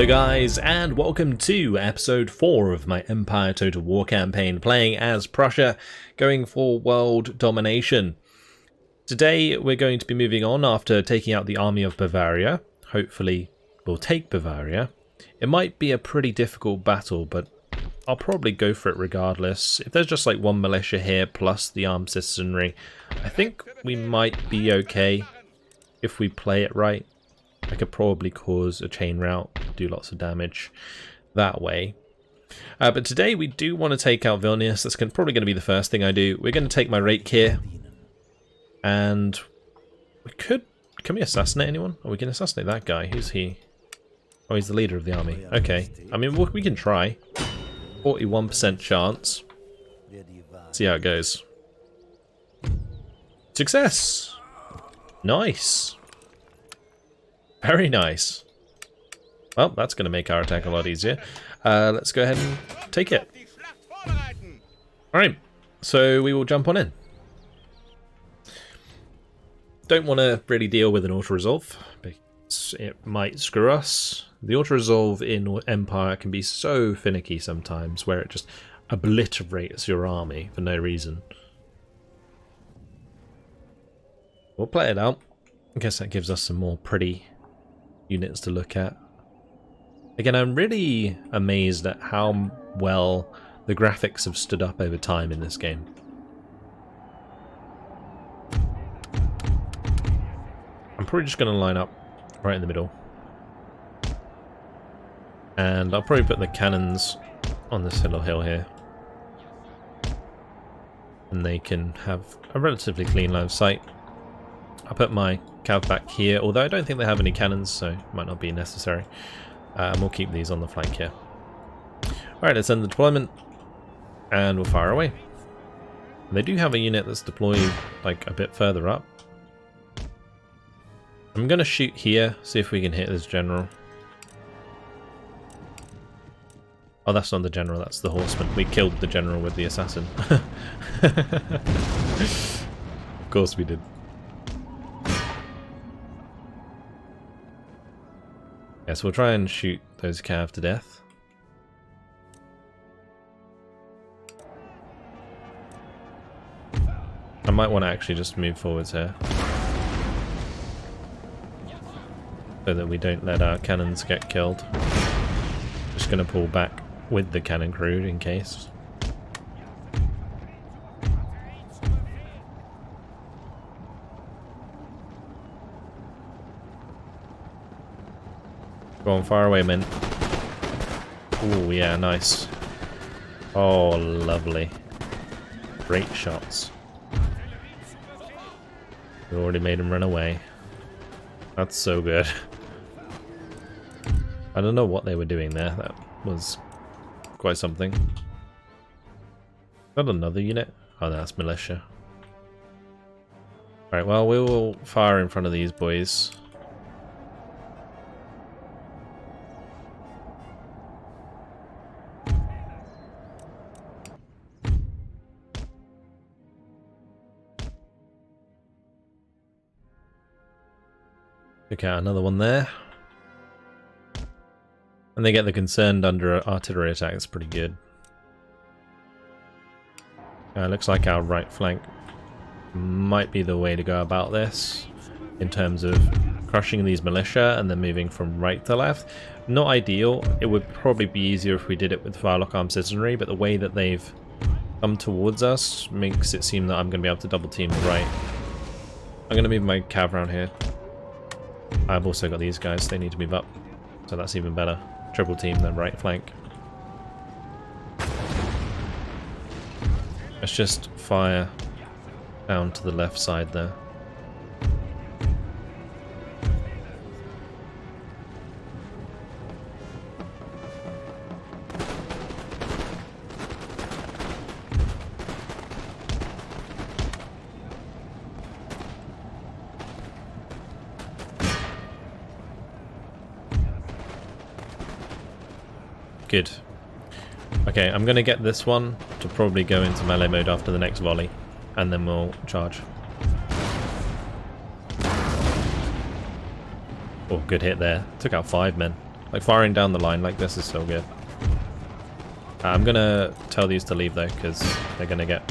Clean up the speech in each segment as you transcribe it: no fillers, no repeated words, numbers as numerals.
Hello guys, and welcome to episode 4 of my Empire Total War campaign, playing as Prussia, going for world domination. Today we're going to be moving on after taking out the army of Bavaria. Hopefully we'll take Bavaria. It might be a pretty difficult battle, but I'll probably go for it regardless. If there's just like one militia here plus the armed citizenry, I think we might be okay if we play it right. I could probably cause a chain rout, do lots of damage that way. But today we do want to take out Vilnius. That's probably going to be the first thing I do. We're going to take my rake here. And we could... Can we assassinate anyone? Oh, we can assassinate that guy. Who's he? Oh, he's the leader of the army. Okay. I mean, we can try. 41% chance. See how it goes. Success! Nice! Very nice. Well, that's going to make our attack a lot easier. Let's go ahead and take it. Alright, so we will jump on in. Don't want to really deal with an auto-resolve, because it might screw us. The auto-resolve in Empire can be so finicky sometimes, where it just obliterates your army for no reason. We'll play it out. I guess that gives us some more pretty units to look at. Again, I'm really amazed at how well the graphics have stood up over time in this game. I'm probably just going to line up right in the middle. And I'll probably put the cannons on this little hill here. And they can have a relatively clean line of sight. I'll put my cav back here, although I don't think they have any cannons, so it might not be necessary. We'll keep these on the flank here. Alright, let's end the deployment, and we'll fire away. They do have a unit that's deployed like a bit further up. I'm going to shoot here, see if we can hit this general. Oh, that's not the general, that's the horseman. We killed the general with the assassin. Of course we did. Yes, we'll try and shoot those cav to death. I might want to actually just move forwards here, so that we don't let our cannons get killed. Just going to pull back with the cannon crew in case. Go on, fire away, men. Oh, yeah, nice. Oh, lovely. Great shots. We already made him run away. That's so good. I don't know what they were doing there. That was quite something. Is that another unit? Oh, that's militia. Alright, well, we will fire in front of these boys. Took out another one there. And they get the concerned under artillery attack. It's pretty good. Looks like our right flank might be the way to go about this, in terms of crushing these militia and then moving from right to left. Not ideal. It would probably be easier if we did it with Firelock armed citizenry, but the way that they've come towards us makes it seem that I'm going to be able to double team the right. I'm going to move my cav around here. I've also got these guys, they need to move up, so that's even better. Triple team the right flank. Let's just fire down to the left side there. Good. Okay, I'm going to get this one to probably go into melee mode after the next volley, and then we'll charge. Oh, good hit there. Took out 5 men. Like, firing down the line like this is so good. I'm gonna tell these to leave though, because they're gonna get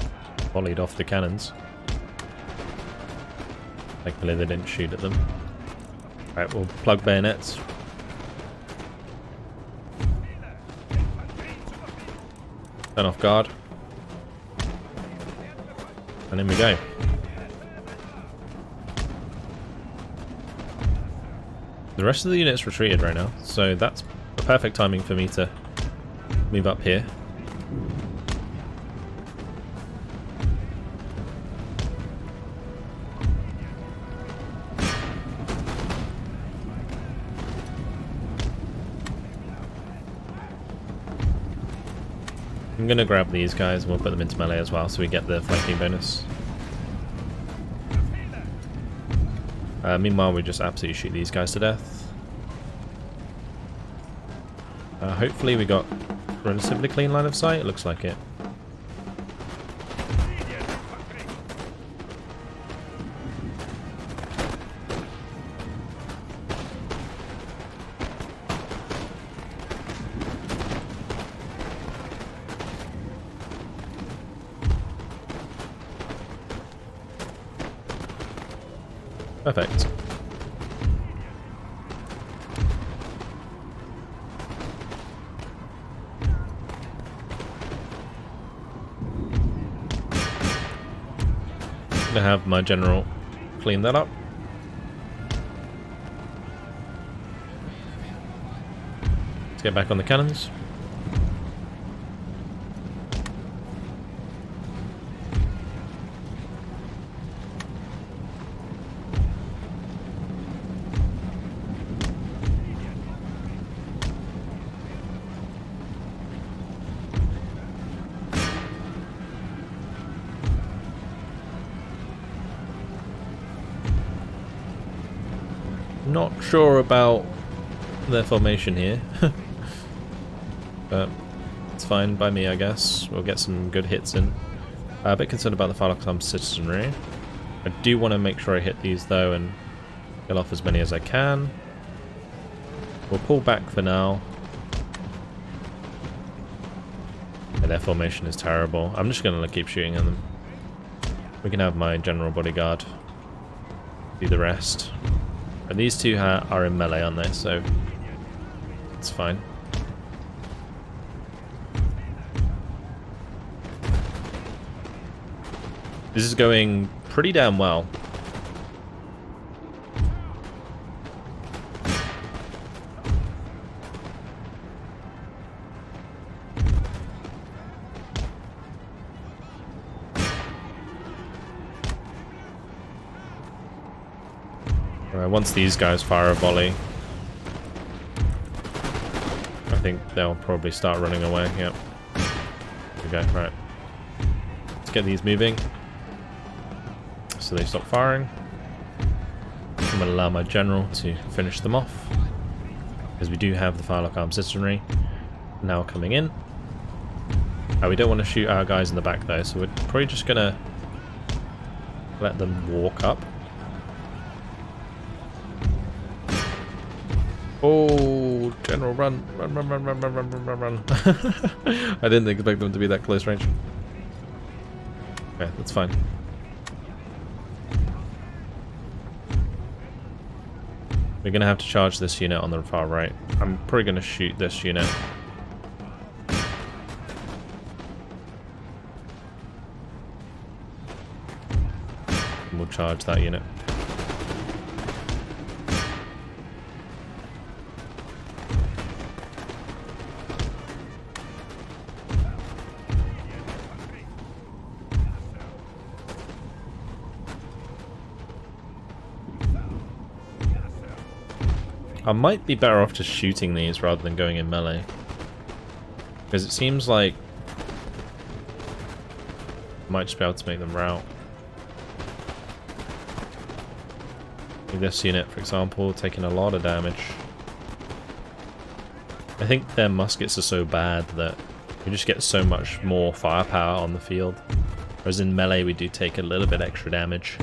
volleyed off the cannons. Thankfully they didn't shoot at them. Alright, we'll plug bayonets. Turn off guard. And in we go. The rest of the unit's retreated right now, so that's the perfect timing for me to move up here. I'm gonna grab these guys and we'll put them into melee as well so we get the flanking bonus. Meanwhile we just absolutely shoot these guys to death. Hopefully we got relatively clean line of sight, it looks like it. Perfect. I'm gonna have my general clean that up. Let's get back on the cannons. Not sure about their formation here, but it's fine by me, I guess. We'll get some good hits in. A bit concerned about the Vulcan citizenry. I do want to make sure I hit these though and kill off as many as I can. We'll pull back for now. Yeah, their formation is terrible. I'm just going to keep shooting at them. We can have my general bodyguard do the rest. And these two are in melee, aren't they? So it's fine. This is going pretty damn well. Once these guys fire a volley, I think they'll probably start running away. Yep. There we go. Right. Let's get these moving so they stop firing. I'm going to allow my general to finish them off because we do have the Firelock Armed Citizenry now coming in. We don't want to shoot our guys in the back though, so we're probably just going to let them walk up. Oh, General, run. Run, run, run, run, run, run, run, run, run. I didn't expect them to be that close range. Okay, that's fine. We're going to have to charge this unit on the far right. I'm probably going to shoot this unit. And we'll charge that unit. I might be better off just shooting these rather than going in melee. Because it seems like I might just be able to make them rout. Like this unit, for example, taking a lot of damage. I think their muskets are so bad that we just get so much more firepower on the field. Whereas in melee we do take a little bit extra damage.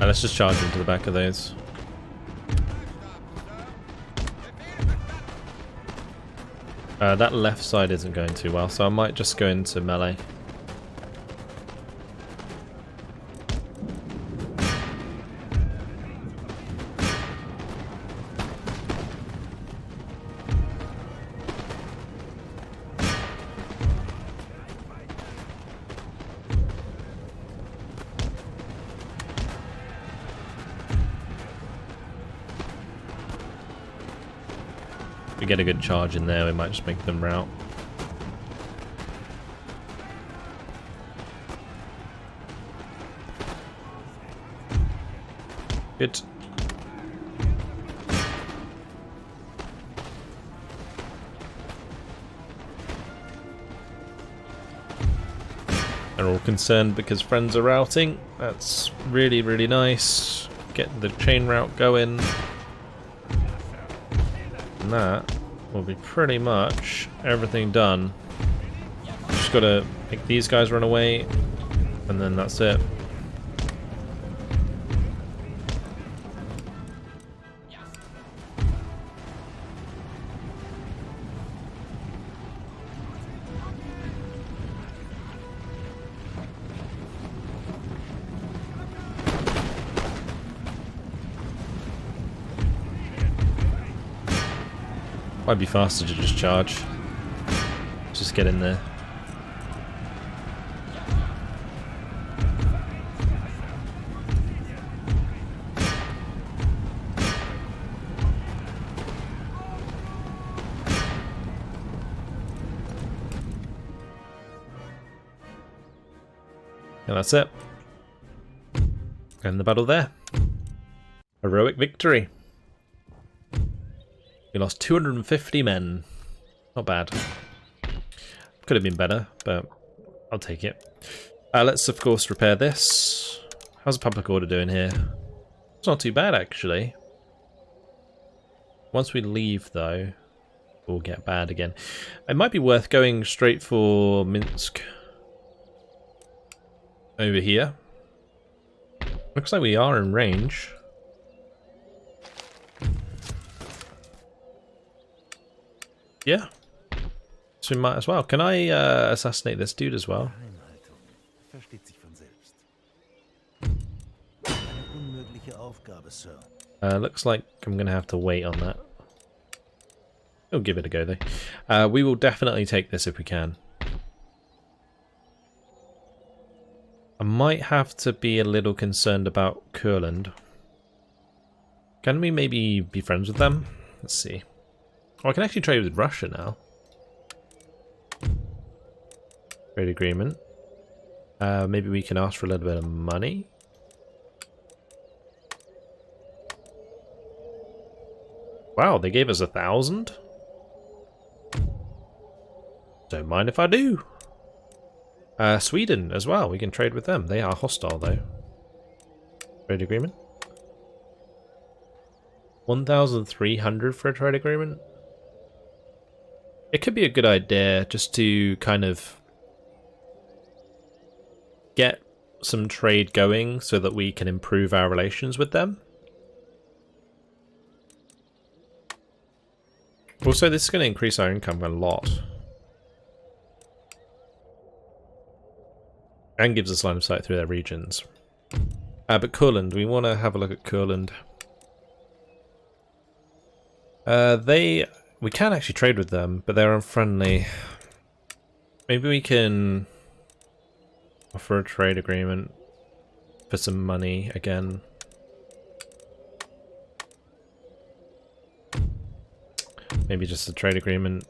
Let's just charge into the back of those. That left side isn't going too well, so I might just go into melee. If we get a good charge in there, we might just make them rout. Good. They're all concerned because friends are routing. That's really, really nice. Get the chain route going. And that will be pretty much everything done. Just gotta make these guys run away, and then that's it. Might be faster to just charge. Just get in there. And that's it. End the battle there. Heroic victory. We lost 250 men. Not bad. Could have been better, but I'll take it. Let's, of course, repair this. How's the public order doing here? It's not too bad, actually. Once we leave, though, we'll get bad again. It might be worth going straight for Minsk. Over here. Looks like we are in range. Yeah, so we might as well. Can I assassinate this dude as well? Looks like I'm gonna have to wait on that. We'll give it a go though. We will definitely take this if we can. I might have to be a little concerned about Kurland. Can we maybe be friends with them? Let's see. Oh, I can actually trade with Russia now. Trade agreement. Maybe we can ask for a little bit of money. Wow, they gave us 1,000. Don't mind if I do. Sweden as well. We can trade with them. They are hostile though. Trade agreement. 1,300 for a trade agreement. It could be a good idea just to kind of get some trade going so that we can improve our relations with them. Also, this is going to increase our income a lot. And gives us line of sight through their regions. But Kurland, we want to have a look at Kurland. We can actually trade with them, but they're unfriendly. Maybe we can offer a trade agreement for some money again. Maybe just a trade agreement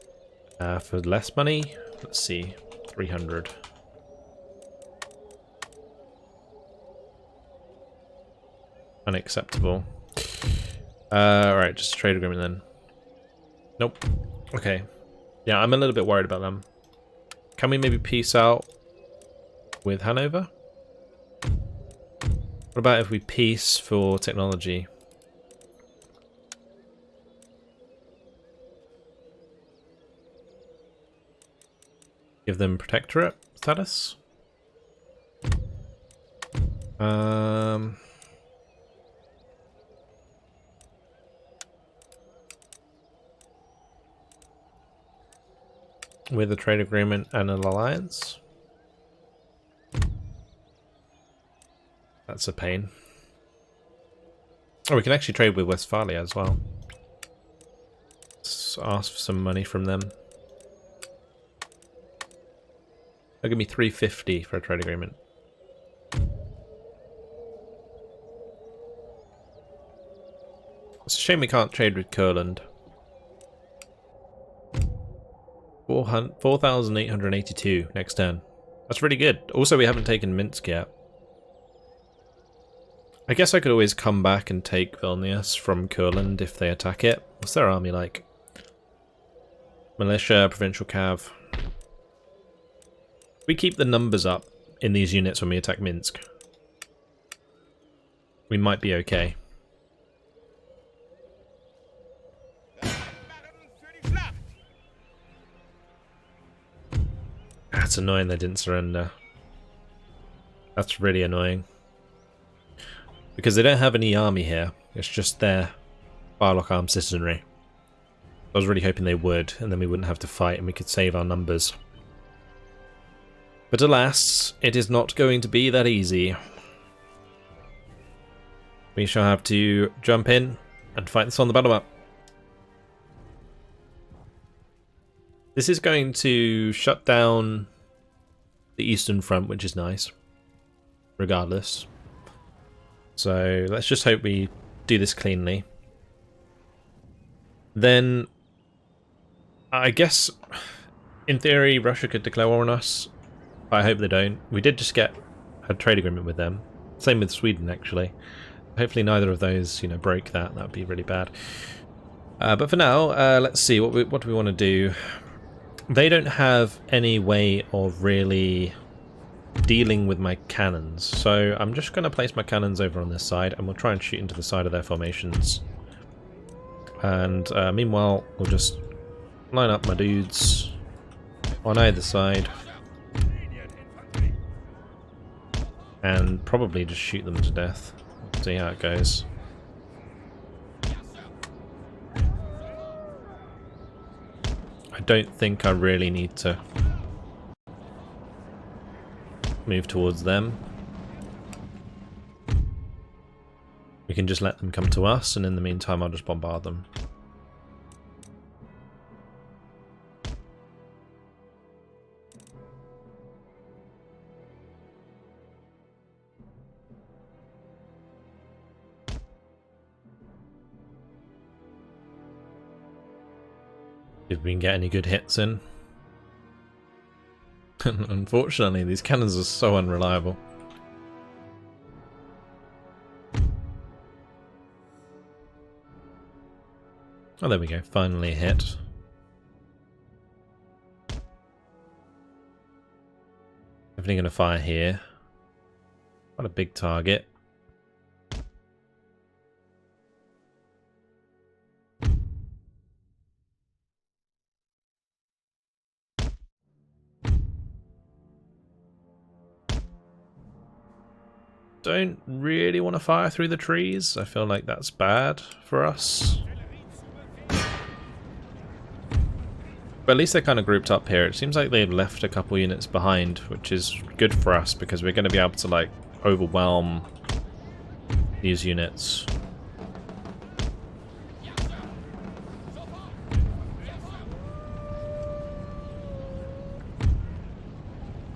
for less money. Let's see, 300. Unacceptable. Alright, just a trade agreement then. Nope. Okay. Yeah, I'm a little bit worried about them. Can we maybe peace out with Hanover? What about if we peace for technology? Give them protectorate status? with a trade agreement and an alliance. That's a pain. Oh, we can actually trade with Westphalia as well. Let's ask for some money from them. They'll give me 350 for a trade agreement. It's a shame we can't trade with Kurland. 4,882 next turn. That's really good. Also, we haven't taken Minsk yet. I guess I could always come back and take Vilnius from Kurland if they attack it. What's their army like? Militia, provincial cav. We keep the numbers up in these units when we attack Minsk. We might be okay. That's annoying they didn't surrender. That's really annoying. Because they don't have any army here. It's just their Firelock armed citizenry. I was really hoping they would, and then we wouldn't have to fight and we could save our numbers. But alas, it is not going to be that easy. We shall have to jump in and fight this on the battle map. This is going to shut down the Eastern Front, which is nice, regardless. So let's just hope we do this cleanly. Then, I guess, in theory, Russia could declare war on us. But I hope they don't. We did just get a trade agreement with them. Same with Sweden, actually. Hopefully neither of those, you know, break that. That would be really bad. But for now, let's see. What do we want to do? They don't have any way of really dealing with my cannons. So I'm just going to place my cannons over on this side, and we'll try and shoot into the side of their formations. And meanwhile, we'll just line up my dudes on either side. And probably just shoot them to death. See how it goes. I don't think I really need to move towards them. We can just let them come to us, and in the meantime I'll just bombard them. If we can get any good hits in. Unfortunately, these cannons are so unreliable. Oh, there we go. Finally a hit. Definitely going to fire here. What a big target. Don't really want to fire through the trees. I feel like that's bad for us. But at least they're kind of grouped up here. It seems like they've left a couple units behind, which is good for us because we're going to be able to like overwhelm these units.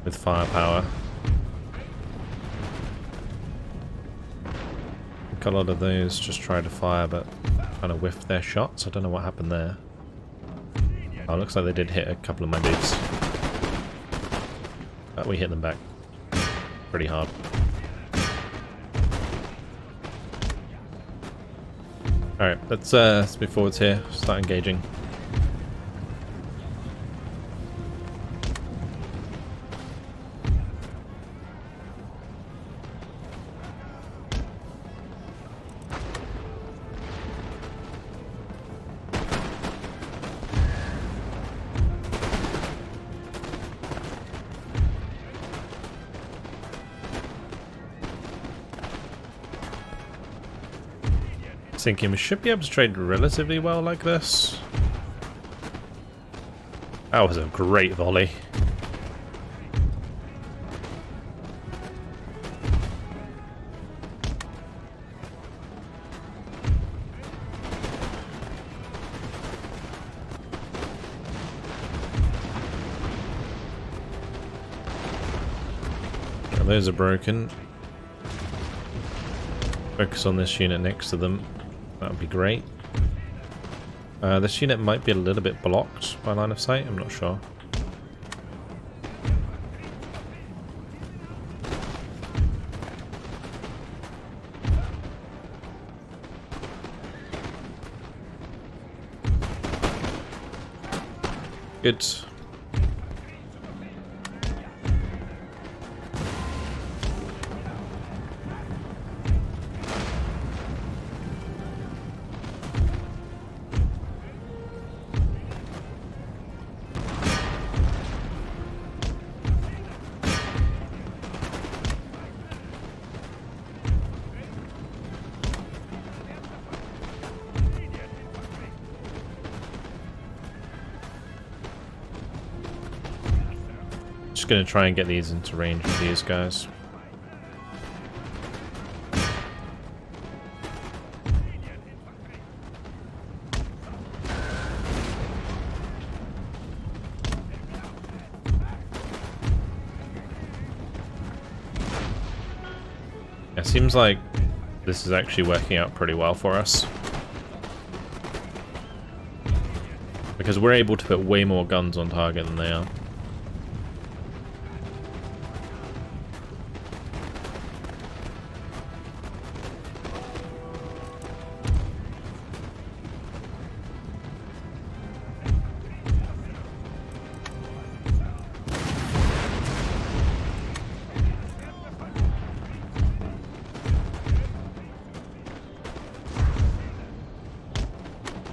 With firepower. A lot of those just tried to fire but kind of whiffed their shots. I don't know what happened there. Oh, looks like they did hit a couple of my dudes. But we hit them back pretty hard. Alright, let's move forwards here, start engaging. Thinking we should be able to trade relatively well like this. That was a great volley. Now those are broken. Focus on this unit next to them. That would be great. This unit might be a little bit blocked by line of sight, I'm not sure. Good. Just gonna try and get these into range with these guys. It seems like this is actually working out pretty well for us. Because we're able to put way more guns on target than they are.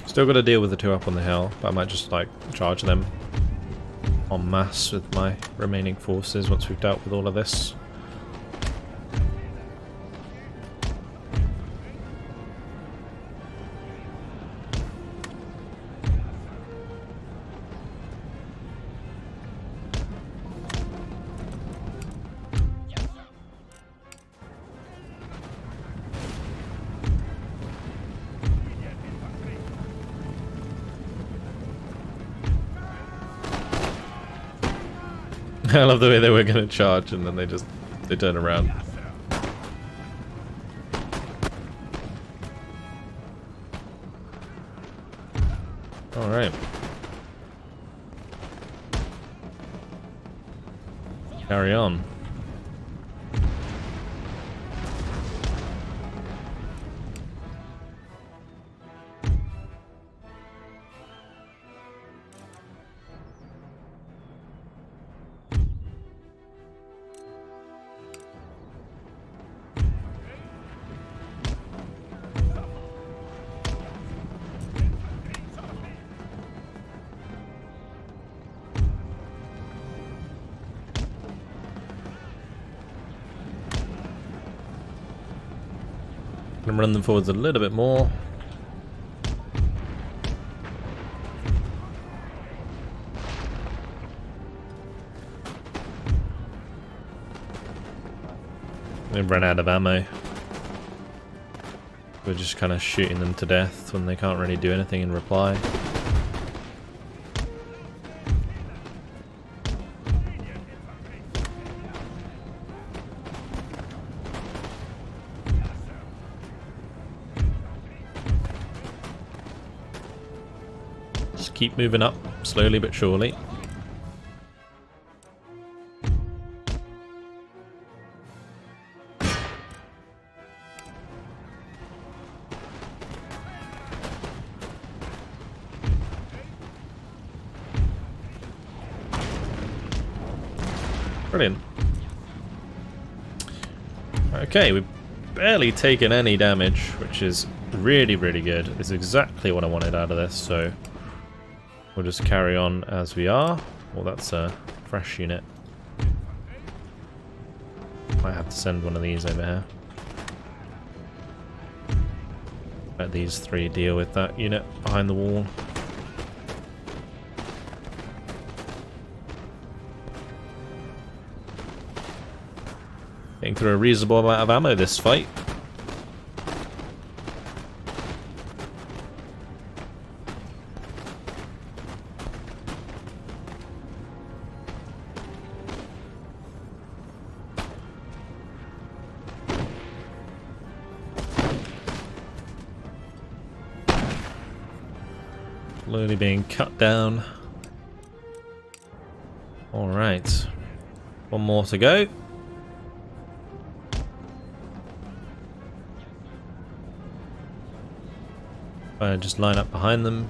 Still got to deal with the two up on the hill, but I might just like charge them en masse with my remaining forces once we've dealt with all of this. I love the way they were going to charge and then they turn around. Alright. Carry on. I'm gonna run them forwards a little bit more. They've run out of ammo. We're just kind of shooting them to death when they can't really do anything in reply. Just keep moving up, slowly but surely. Brilliant. Okay, we've barely taken any damage, which is really, really good. It's exactly what I wanted out of this, so we'll just carry on as we are. Well, that's a fresh unit. Might have to send one of these over here. Let these three deal with that unit behind the wall. Getting through a reasonable amount of ammo this fight. Slowly being cut down. Alright. One more to go. Just line up behind them.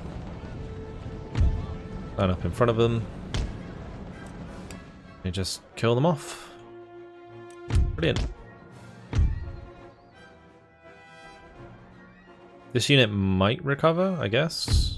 Line up in front of them. And just kill them off. Brilliant. This unit might recover, I guess.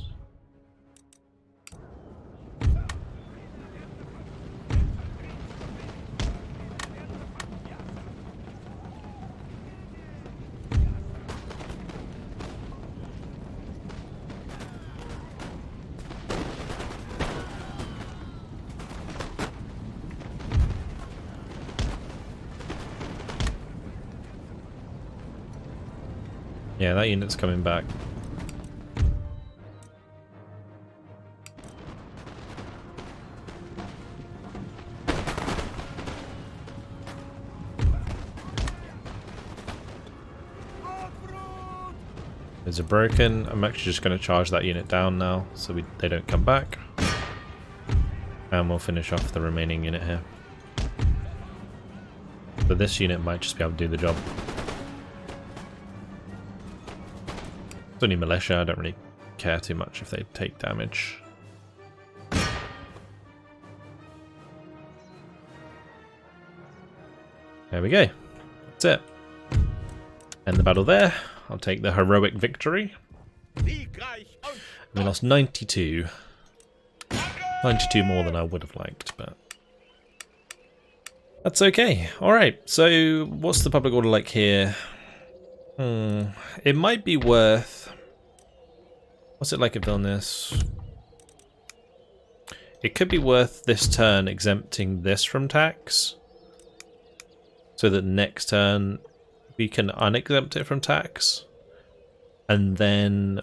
Yeah, that unit's coming back. There's a broken. I'm actually just going to charge that unit down now so they don't come back. And we'll finish off the remaining unit here. But this unit might just be able to do the job. It's only militia, I don't really care too much if they take damage. There we go. That's it. End the battle there. I'll take the heroic victory. We lost 92. 92 more than I would have liked, but that's okay. Alright, so what's the public order like here? It might be worth... What's it like at Vilnius? It could be worth this turn exempting this from tax, so that next turn we can unexempt it from tax, and then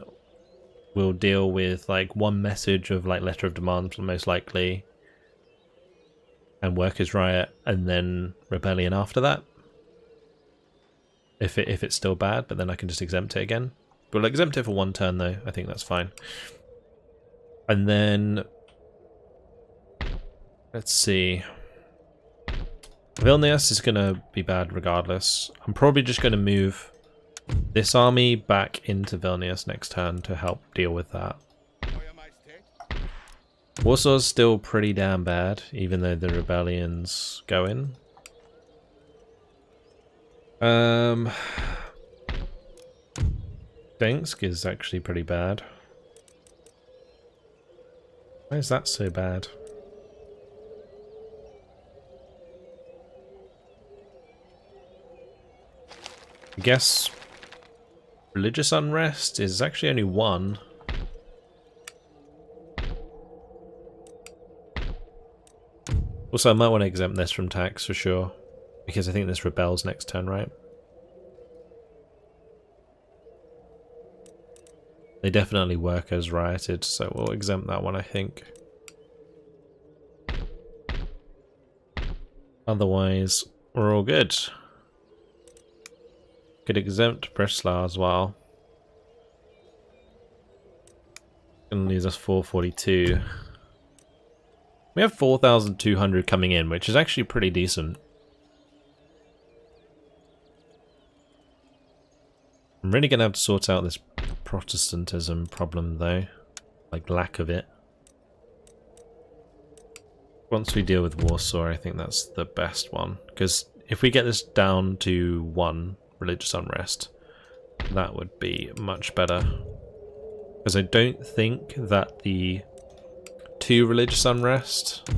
we'll deal with like one message of like letter of demand most likely, and workers' riot, and then rebellion after that. If it's still bad, but then I can just exempt it again. We'll exempt it for one turn though, I think that's fine. And then let's see. Vilnius is gonna be bad regardless. I'm probably just gonna move this army back into Vilnius next turn to help deal with that. Warsaw's still pretty damn bad, even though the rebellion's going. Minsk is actually pretty bad. Why is that so bad? I guess religious unrest is actually only one. Also, I might want to exempt this from tax for sure, because I think this rebels next turn, right? They definitely workers rioted, so we'll exempt that one, I think. Otherwise, we're all good. Could exempt Prussia as well. Gonna lose us 442. We have 4,200 coming in, which is actually pretty decent. I'm really gonna have to sort out this Protestantism problem though, like lack of it. Once we deal with Warsaw, I think that's the best one, because if we get this down to 1 religious unrest, that would be much better. Because I don't think that the 2 religious unrest,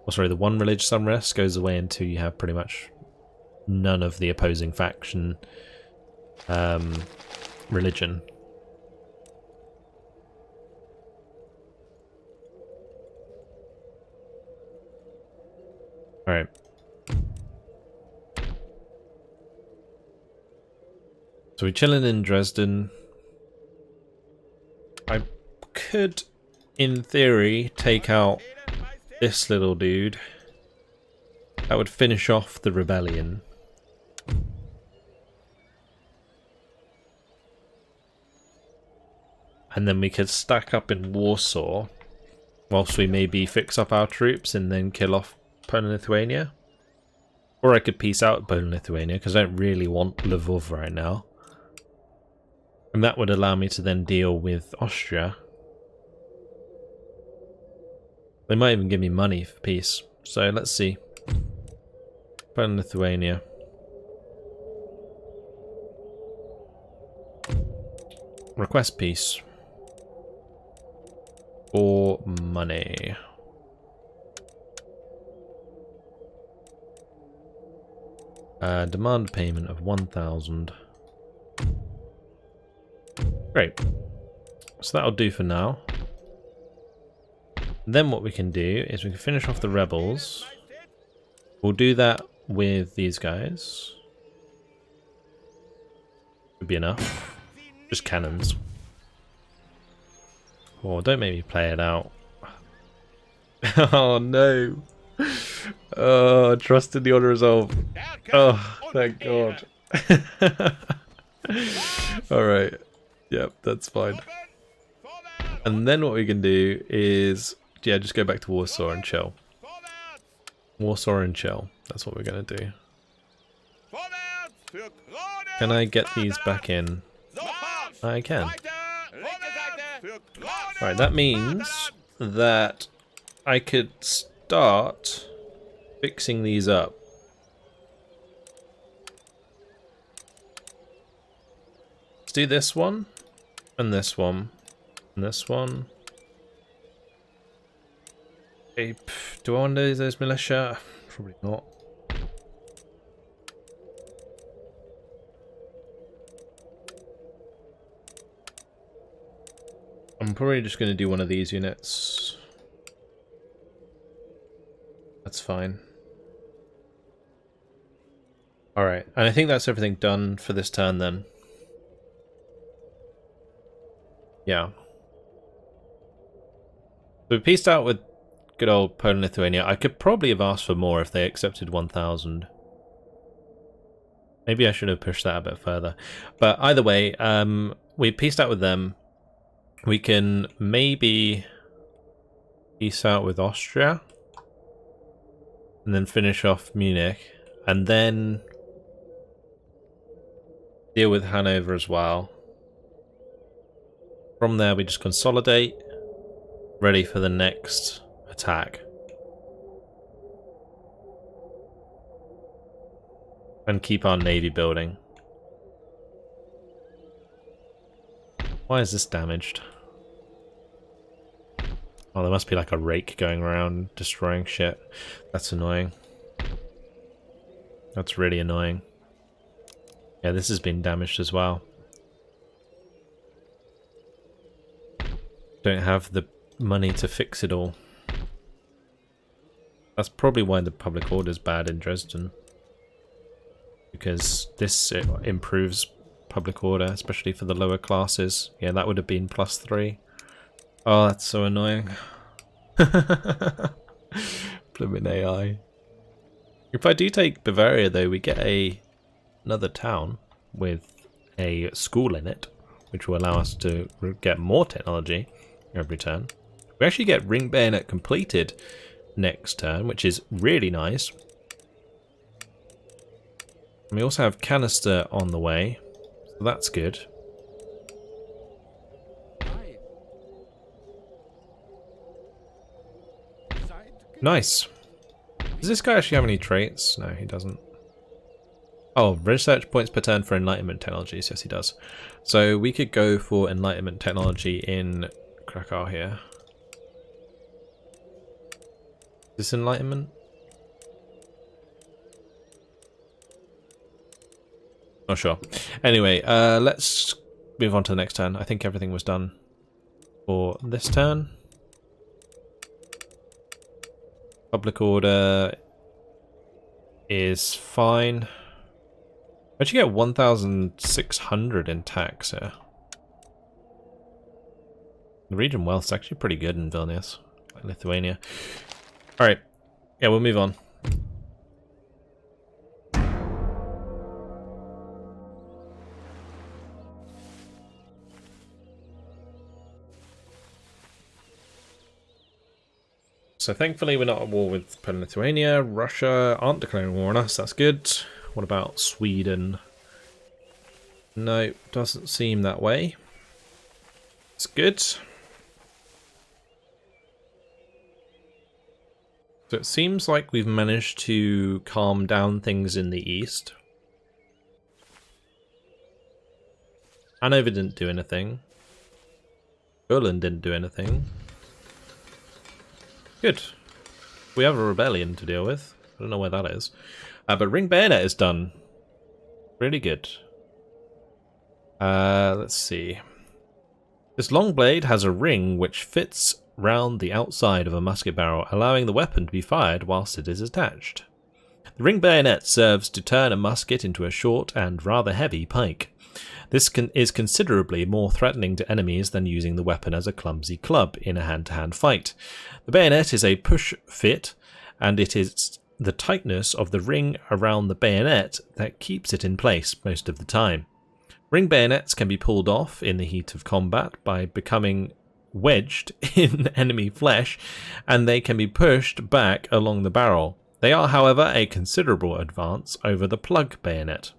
or sorry, the 1 religious unrest goes away until you have pretty much none of the opposing faction religion. Alright. So we're chilling in Dresden. I could, in theory, take out this little dude. That would finish off the rebellion. And then we could stack up in Warsaw, whilst we maybe fix up our troops and then kill off Poland and Lithuania. Or I could peace out Poland and Lithuania, because I don't really want Lvov right now. And that would allow me to then deal with Austria. They might even give me money for peace. So let's see. Poland, Lithuania. Request peace. For money. Demand payment of 1,000. Great. So that'll do for now. Then what we can do is we can finish off the rebels. We'll do that with these guys. Should be enough. Just cannons. Oh, don't make me play it out. Oh no. Oh, trust in the unresolved. Oh, thank God. Alright. Yep, that's fine. And then what we can do is, yeah, just go back to Warsaw and chill. Warsaw and chill. That's what we're going to do. Can I get these back in? I can. Right, that means that I could start fixing these up. Let's do this one, and this one, and this one. Okay, do I want to do those militia? Probably not. I'm probably just going to do one of these units. That's fine. Alright, and I think that's everything done for this turn then. Yeah. So we pieced out with good old Poland and Lithuania. I could probably have asked for more if they accepted 1,000. Maybe I should have pushed that a bit further. But either way, we pieced out with them. We can maybe peace out with Austria. And then finish off Munich. And then deal with Hanover as well. From there we just consolidate. Ready for the next attack. And keep our navy building. Why is this damaged? Oh, there must be like a rake going around destroying shit. That's annoying. That's really annoying. Yeah, this has been damaged as well. Don't have the money to fix it all. That's probably why the public order is bad in Dresden. Because this improves public order, especially for the lower classes. Yeah, that would have been +3. Oh, that's so annoying. Blooming AI. If I do take Bavaria, though, we get another town with a school in it, which will allow us to get more technology every turn. We actually get Ring Bayonet completed next turn, which is really nice. And we also have Canister on the way, so that's good. Nice. Does this guy actually have any traits? No, he doesn't. Oh, research points per turn for Enlightenment technologies. Yes, he does. So we could go for Enlightenment technology in Krakow here. Is this Enlightenment? Not sure. Anyway, let's move on to the next turn. I think everything was done for this turn. Public order is fine. How'd you get 1,600 in tax here? The region wealth's actually pretty good in Vilnius, like Lithuania. Alright, yeah, we'll move on. So thankfully we're not at war with Lithuania. Russia aren't declaring war on us, that's good. What about Sweden? No, doesn't seem that way. It's good. So it seems like we've managed to calm down things in the east. Hanover didn't do anything. Berlin didn't do anything. Good. We have a rebellion to deal with. I don't know where that is. But Ring Bayonet is done. Really good. Let's see. This long blade has a ring which fits round the outside of a musket barrel, allowing the weapon to be fired whilst it is attached. The ring bayonet serves to turn a musket into a short and rather heavy pike. This is considerably more threatening to enemies than using the weapon as a clumsy club in a hand-to-hand fight. The bayonet is a push fit, and it is the tightness of the ring around the bayonet that keeps it in place most of the time. Ring bayonets can be pulled off in the heat of combat by becoming wedged in enemy flesh, and they can be pushed back along the barrel. They are, however, a considerable advance over the plug bayonet.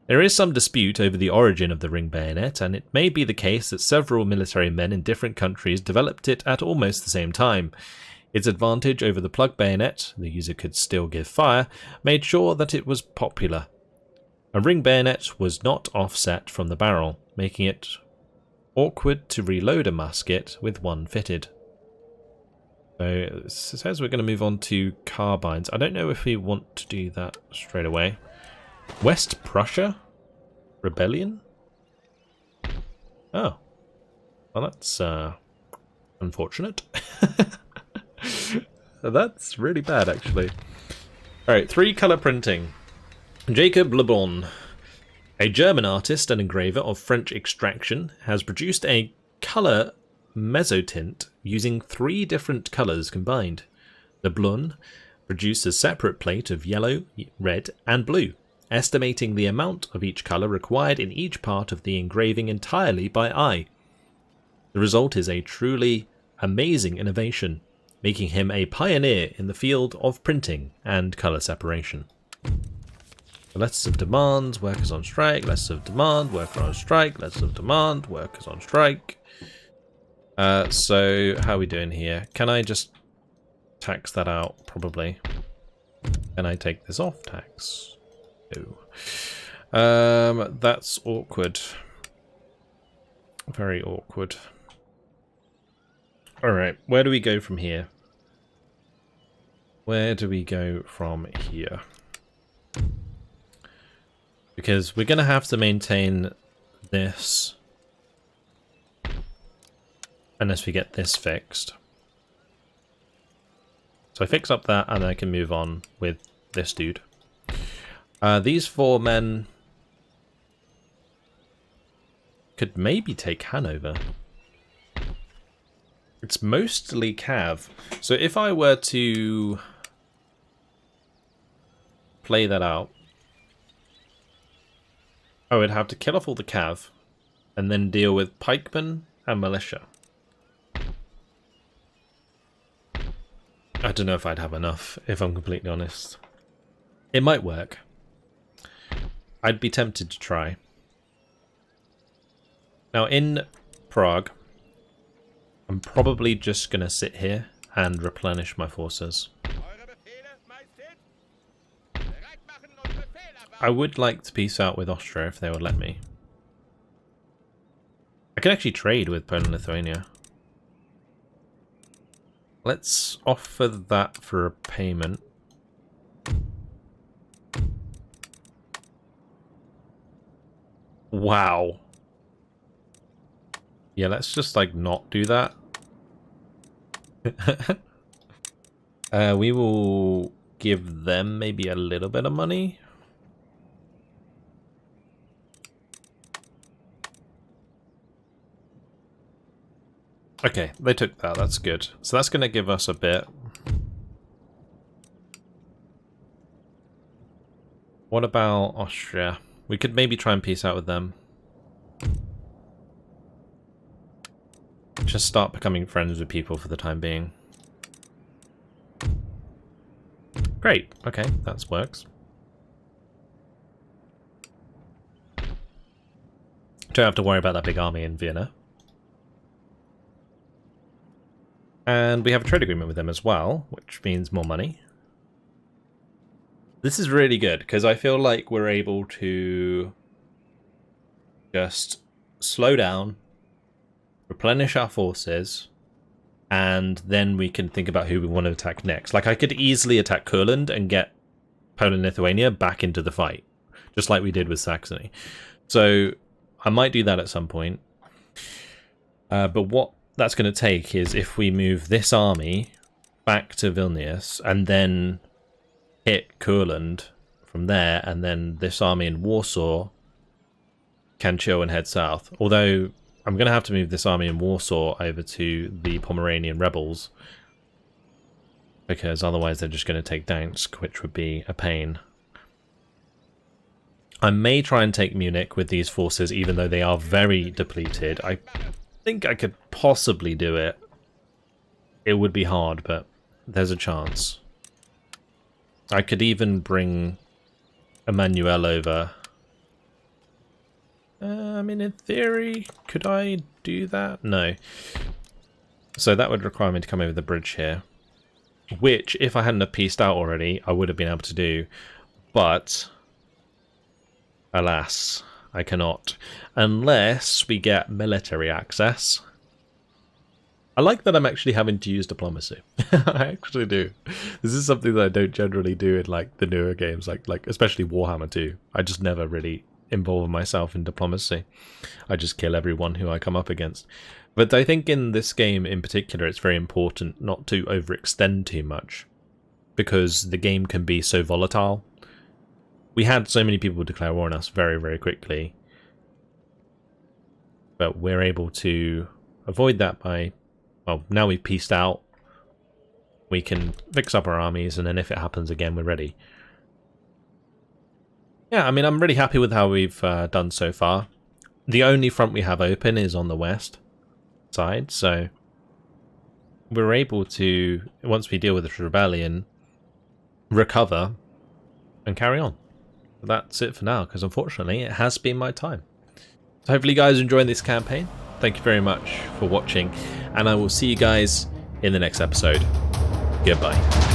There is some dispute over the origin of the ring bayonet, and it may be the case that several military men in different countries developed it at almost the same time. Its advantage over the plug bayonet, the user could still give fire, made sure that it was popular. A ring bayonet was not offset from the barrel, making it awkward to reload a musket with one fitted. So it says we're going to move on to carbines. I don't know if we want to do that straight away. West Prussia? Rebellion? Oh. Well, that's unfortunate. That's really bad, actually. Alright, 3-color printing. Jacob Le Bon, a German artist and engraver of French extraction, has produced a color mezzotint using 3 different colors combined. Le Bon produced a separate plate of yellow, red, and blue, estimating the amount of each color required in each part of the engraving entirely by eye. The result is a truly amazing innovation, making him a pioneer in the field of printing and color separation. Letters of demand, workers on strike, letters of demand, worker on strike, letters of demand, workers on strike. So how are we doing here? Can I just tax that out? Probably. Can I take this off tax? No. That's awkward. Very awkward. Alright, where do we go from here? Where do we go from here? Because we're going to have to maintain this unless we get this fixed. So I fix up that and I can move on with this dude. These 4 men could maybe take Hanover. It's mostly Cav. So if I were to play that out, I would have to kill off all the cav and then deal with pikemen and militia. I don't know if I'd have enough, if I'm completely honest. It might work. I'd be tempted to try. Now in Prague, I'm probably just going to sit here and replenish my forces. I would like to peace out with Austria if they would let me. I can actually trade with Poland and Lithuania. Let's offer that for a payment. Wow. Yeah, let's just like not do that. We will give them maybe a little bit of money. Okay, they took that. That's good. So that's going to give us a bit. What about Austria? We could maybe try and peace out with them. Just start becoming friends with people for the time being. Great. Okay, that works. Don't have to worry about that big army in Vienna. And we have a trade agreement with them as well, which means more money. This is really good, because I feel like we're able to just slow down, replenish our forces, and then we can think about who we want to attack next. Like, I could easily attack Kurland and get Poland and Lithuania back into the fight, just like we did with Saxony. So I might do that at some point. But what that's going to take is if we move this army back to Vilnius and then hit Kurland from there, and then this army in Warsaw can chill and head south. Although I'm going to have to move this army in Warsaw over to the Pomeranian rebels, because otherwise they're just going to take Dansk, which would be a pain. I may try and take Munich with these forces, even though they are very depleted. I think I could possibly do it. It would be hard, but there's a chance. I could even bring Emmanuel over. I mean, in theory, could I do that? No. So that would require me to come over the bridge here, which, if I hadn't have pieced out already, I would have been able to do. But alas, I cannot, unless we get military access. I like that I'm actually having to use diplomacy. I actually do. This is something that I don't generally do in like the newer games, like especially Warhammer 2. I just never really involve myself in diplomacy. I just kill everyone who I come up against. But I think in this game in particular, it's very important not to overextend too much, because the game can be so volatile. We had so many people declare war on us very, very quickly, but we're able to avoid that by, well, now we've pieced out, we can fix up our armies, and then if it happens again, we're ready. Yeah, I mean, I'm really happy with how we've done so far. The only front we have open is on the west side, so we're able to, once we deal with this rebellion, recover and carry on. But that's it for now, because unfortunately it has been my time. So hopefully you guys are enjoying this campaign. Thank you very much for watching, and I will see you guys in the next episode. Goodbye.